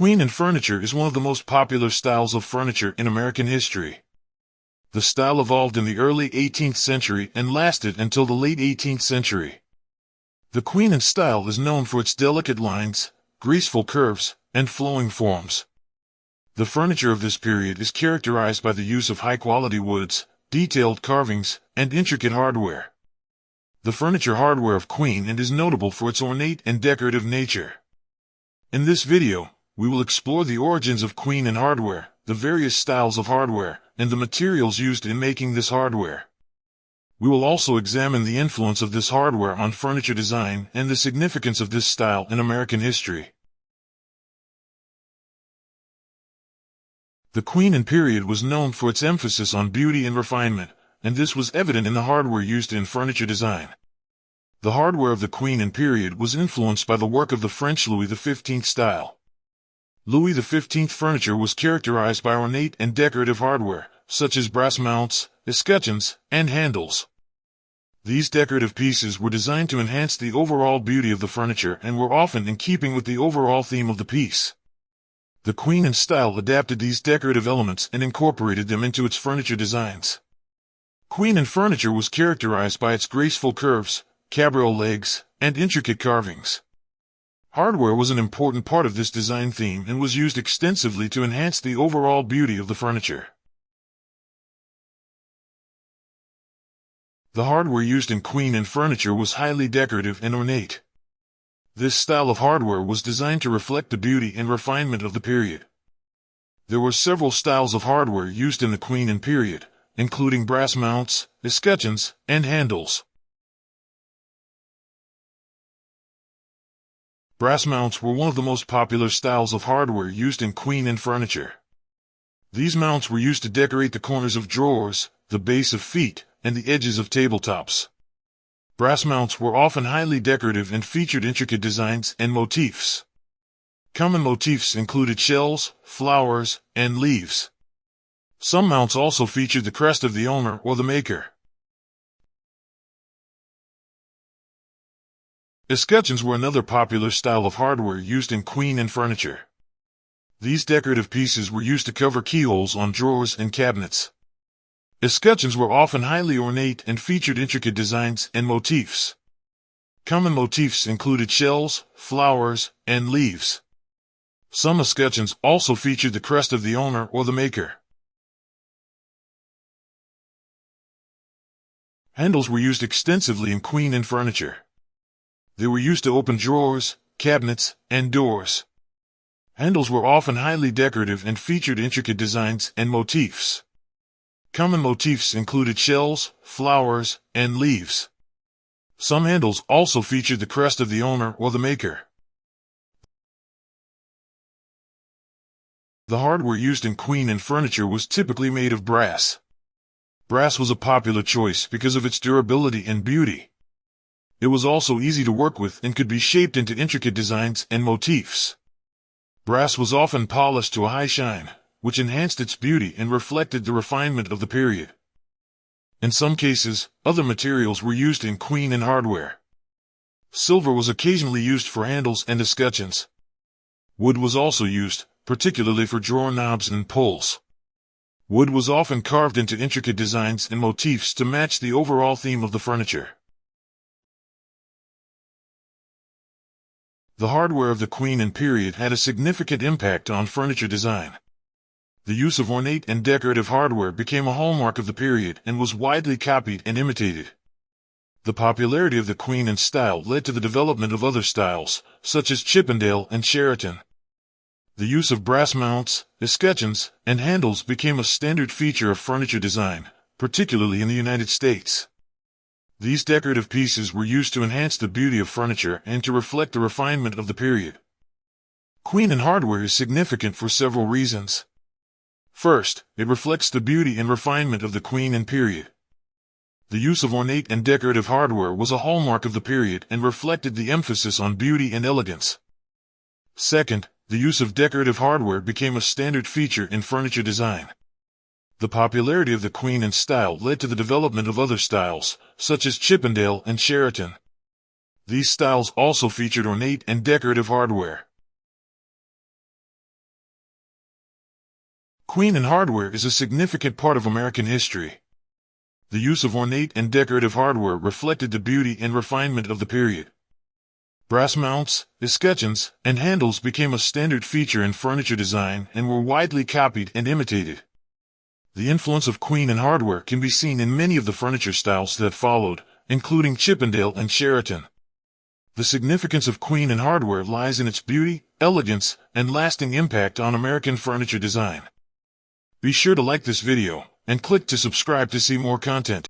queen in furniture is one of the most popular styles of furniture in American history. The style evolved in the early 18th century and lasted until the late 18th century. The queen in style is known for its delicate lines, graceful curves, and flowing forms. The furniture of this period is characterized by the use of high-quality woods, detailed carvings, and intricate hardware. The furniture hardware of Queen and is notable for its ornate and decorative nature. In this video, we will explore the origins of Queen and hardware, the various styles of hardware, and the materials used in making this hardware. We will also examine the influence of this hardware on furniture design and the significance of this style in American history. The Queen and period was known for its emphasis on beauty and refinement, and this was evident in the hardware used in furniture design. The hardware of the Queen and period was influenced by the work of the French Louis XV style. Louis XV furniture was characterized by ornate and decorative hardware, such as brass mounts, escutcheons, and handles. These decorative pieces were designed to enhance the overall beauty of the furniture and were often in keeping with the overall theme of the piece. The Queen in style adapted these decorative elements and incorporated them into its furniture designs. Queen in furniture was characterized by its graceful curves, cabriole legs, and intricate carvings. Hardware was an important part of this design theme and was used extensively to enhance the overall beauty of the furniture. The hardware used in Queen and furniture was highly decorative and ornate. This style of hardware was designed to reflect the beauty and refinement of the period. There were several styles of hardware used in the Queen and period, including brass mounts, escutcheons, and handles. Brass mounts were one of the most popular styles of hardware used in Queen and furniture. These mounts were used to decorate the corners of drawers, the base of feet, and the edges of tabletops. Brass mounts were often highly decorative and featured intricate designs and motifs. Common motifs included shells, flowers, and leaves. Some mounts also featured the crest of the owner or the maker. Escutcheons were another popular style of hardware used in Queen and furniture. These decorative pieces were used to cover keyholes on drawers and cabinets. Escutcheons were often highly ornate and featured intricate designs and motifs. Common motifs included shells, flowers, and leaves. Some escutcheons also featured the crest of the owner or the maker. Handles were used extensively in Queen and furniture. They were used to open drawers, cabinets, and doors. Handles were often highly decorative and featured intricate designs and motifs. Common motifs included shells, flowers, and leaves. Some handles also featured the crest of the owner or the maker. The hardware used in Queen and furniture was typically made of brass. Brass was a popular choice because of its durability and beauty. It was also easy to work with and could be shaped into intricate designs and motifs. Brass was often polished to a high shine, which enhanced its beauty and reflected the refinement of the period. In some cases, other materials were used in Queen and hardware. Silver was occasionally used for handles and escutcheons. Wood was also used, particularly for drawer knobs and pulls. Wood was often carved into intricate designs and motifs to match the overall theme of the furniture. The hardware of the Queen and period had a significant impact on furniture design. The use of ornate and decorative hardware became a hallmark of the period and was widely copied and imitated. The popularity of the Queen and style led to the development of other styles, such as Chippendale and Sheraton. The use of brass mounts, escutcheons, and handles became a standard feature of furniture design, particularly in the United States. These decorative pieces were used to enhance the beauty of furniture and to reflect the refinement of the period. Queen and hardware is significant for several reasons. First, it reflects the beauty and refinement of the Queen and period. The use of ornate and decorative hardware was a hallmark of the period and reflected the emphasis on beauty and elegance. Second, the use of decorative hardware became a standard feature in furniture design. The popularity of the Queen and style led to the development of other styles, such as Chippendale and Sheraton. These styles also featured ornate and decorative hardware. Queen and hardware is a significant part of American history. The use of ornate and decorative hardware reflected the beauty and refinement of the period. Brass mounts, escutcheons, and handles became a standard feature in furniture design and were widely copied and imitated. The influence of Queen and hardware can be seen in many of the furniture styles that followed, including Chippendale and Sheraton. The significance of Queen and hardware lies in its beauty, elegance, and lasting impact on American furniture design. Be sure to like this video, and click to subscribe to see more content.